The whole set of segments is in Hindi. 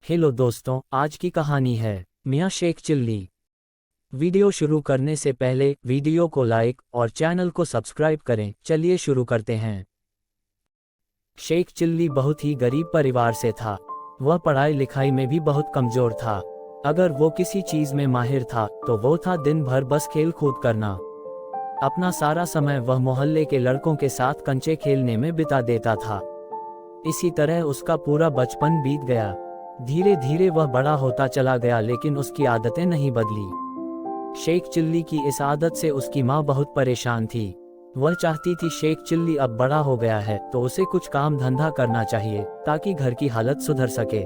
हेलो दोस्तों, आज की कहानी है मियाँ शेख चिल्ली। वीडियो शुरू करने से पहले वीडियो को लाइक और चैनल को सब्सक्राइब करें। चलिए शुरू करते हैं। शेख चिल्ली बहुत ही गरीब परिवार से था। वह पढ़ाई लिखाई में भी बहुत कमजोर था। अगर वो किसी चीज में माहिर था तो वो था दिन भर बस खेल कूद करना। अपना सारा समय वह मोहल्ले के लड़कों के साथ कंचे खेलने में बिता देता था। इसी तरह उसका पूरा बचपन बीत गया। धीरे धीरे वह बड़ा होता चला गया, लेकिन उसकी आदतें नहीं बदली। शेख चिल्ली की इस आदत से उसकी माँ बहुत परेशान थी। वह चाहती थी शेख चिल्ली अब बड़ा हो गया है तो उसे कुछ काम धंधा करना चाहिए ताकि घर की हालत सुधर सके।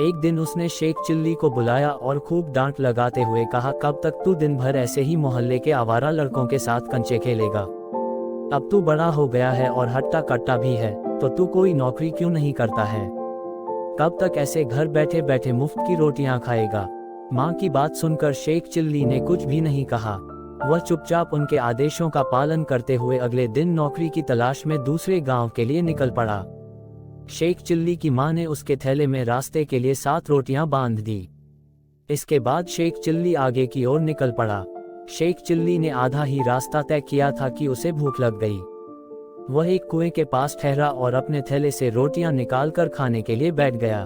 एक दिन उसने शेख चिल्ली को बुलाया और खूब डांट लगाते हुए कहा, कब तक तू दिन भर ऐसे ही मोहल्ले के आवारा लड़कों के साथ कंचे खेलेगा? अब तू बड़ा हो गया है और हट्टा कट्टा भी है, तो तू कोई नौकरी क्यों नहीं करता है? कब तक ऐसे घर बैठे बैठे मुफ्त की रोटियां खाएगा? माँ की बात सुनकर शेख चिल्ली ने कुछ भी नहीं कहा। वह चुपचाप उनके आदेशों का पालन करते हुए अगले दिन नौकरी की तलाश में दूसरे गांव के लिए निकल पड़ा। शेख चिल्ली की माँ ने उसके थैले में रास्ते के लिए 7 रोटियां बांध दी। इसके बाद शेख चिल्ली आगे की ओर निकल पड़ा। शेख चिल्ली ने आधा ही रास्ता तय किया था कि उसे भूख लग गई। वह एक कुएं के पास ठहरा और अपने थैले से रोटियां निकालकर खाने के लिए बैठ गया।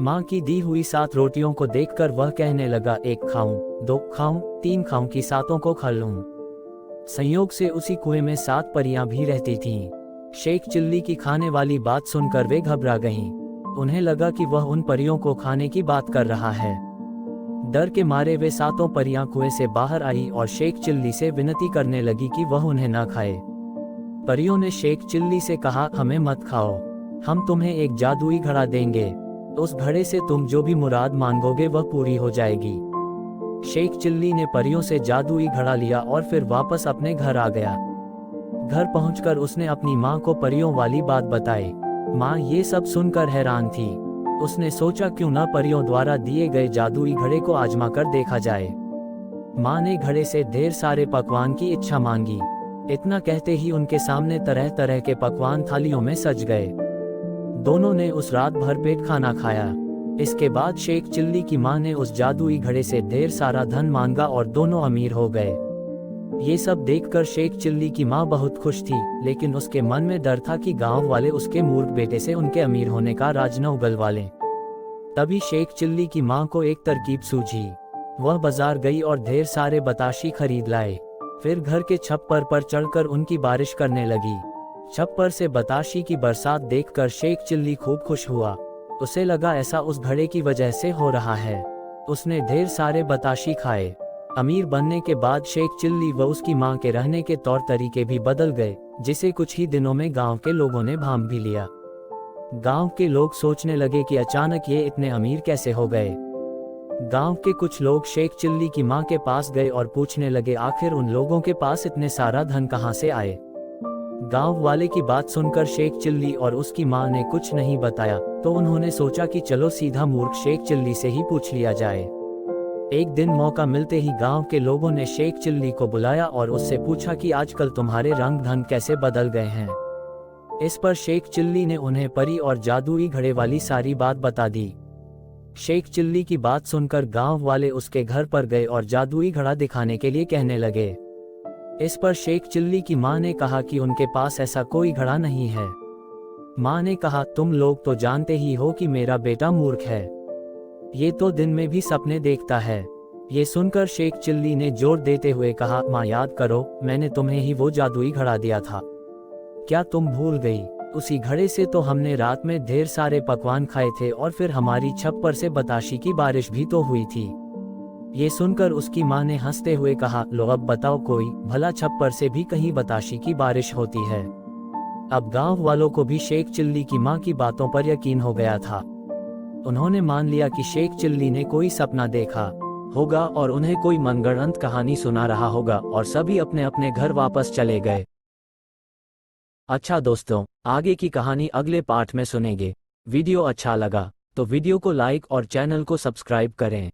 माँ की दी हुई 7 रोटियों को देखकर वह कहने लगा, 1 खाऊं, 2 खाऊं, 3 खाऊं कि 7 को खा लूं। संयोग से उसी कुएं में 7 परियां भी रहती थीं। शेख चिल्ली की खाने वाली बात सुनकर वे घबरा गईं। उन्हें लगा कि वह उन परियों को खाने की बात कर रहा है। डर के मारे वे 7 परियां कुएं से बाहर आई और शेख चिल्ली से विनती करने लगी कि वह उन्हें न खाए। परियों ने शेख चिल्ली से कहा, हमें मत खाओ, हम तुम्हें एक जादुई घड़ा देंगे। उस घड़े से तुम जो भी मुराद मांगोगे वह पूरी हो जाएगी। शेख चिल्ली ने परियों से जादुई घड़ा लिया और फिर वापस अपने घर आ गया। घर पहुंचकर उसने अपनी माँ को परियों वाली बात बताई। माँ ये सब सुनकर हैरान थी। उसने सोचा, क्यों न परियों द्वारा दिए गए जादुई घड़े को आजमा कर देखा जाए। माँ ने घड़े से ढेर सारे पकवान की इच्छा मांगी। इतना कहते ही उनके सामने तरह तरह के पकवान थालियों में सज गए। दोनों ने उस रात भरपेट खाना खाया। इसके बाद शेख चिल्ली की माँ ने उस जादुई घड़े से ढेर सारा धन मांगा और दोनों अमीर हो गए। ये सब देखकर शेख चिल्ली की माँ बहुत खुश थी, लेकिन उसके मन में डर था कि गांव वाले उसके मूर्ख बेटे से उनके अमीर होने का राज न उगलवा लें। तभी शेख चिल्ली की माँ को एक तरकीब सूझी। वह बाजार गई और ढेर सारे बताशी खरीद लाए। फिर घर के छप्पर पर चढ़कर उनकी बारिश करने लगी। छप्पर से बताशी की बरसात देखकर शेख चिल्ली खूब खुश हुआ। उसे लगा ऐसा उस घड़े की वजह से हो रहा है। उसने ढेर सारे बताशी खाए। अमीर बनने के बाद शेख चिल्ली व उसकी मां के रहने के तौर तरीके भी बदल गए, जिसे कुछ ही दिनों में गांव के लोगों ने भांप भी लिया। गांव के लोग सोचने लगे कि अचानक ये इतने अमीर कैसे हो गए। गांव के कुछ लोग शेख चिल्ली की मां के पास गए और पूछने लगे, आखिर उन लोगों के पास इतने सारा धन कहां से आए। गांव वाले की बात सुनकर शेख चिल्ली और उसकी मां ने कुछ नहीं बताया, तो उन्होंने सोचा कि चलो सीधा मूर्ख शेख चिल्ली से ही पूछ लिया जाए। एक दिन मौका मिलते ही गांव के लोगों ने शेख चिल्ली को बुलाया और उससे पूछा कि आजकल तुम्हारे रंग ढंग कैसे बदल गए हैं। इस पर शेख चिल्ली ने उन्हें परी और जादुई घड़े वाली सारी बात बता दी। शेख चिल्ली की बात सुनकर गांव वाले उसके घर पर गए और जादुई घड़ा दिखाने के लिए कहने लगे। इस पर शेख चिल्ली की मां ने कहा कि उनके पास ऐसा कोई घड़ा नहीं है। मां ने कहा, तुम लोग तो जानते ही हो कि मेरा बेटा मूर्ख है। ये तो दिन में भी सपने देखता है। ये सुनकर शेख चिल्ली ने जोर देते हुए कहा, मां याद करो, मैंने तुम्हें ही वो जादुई घड़ा दिया था। क्या तुम भूल गई? उसी घड़े से तो हमने रात में ढेर सारे पकवान खाए थे और फिर हमारी छप्पर से बताशी की बारिश भी तो हुई थी। ये सुनकर उसकी मां ने हंसते हुए कहा, लो अब बताओ कोई भला छप्पर से भी कहीं बताशी की बारिश होती है। अब गांव वालों को भी शेख चिल्ली की मां की बातों पर यकीन हो गया था। उन्होंने मान लिया कि शेख चिल्ली ने कोई सपना देखा होगा और उन्हें कोई मनगढ़ंत कहानी सुना रहा होगा, और सभी अपने अपने घर वापस चले गए। अच्छा दोस्तों, आगे की कहानी अगले पार्ट में सुनेंगे। वीडियो अच्छा लगा तो वीडियो को लाइक और चैनल को सब्सक्राइब करें।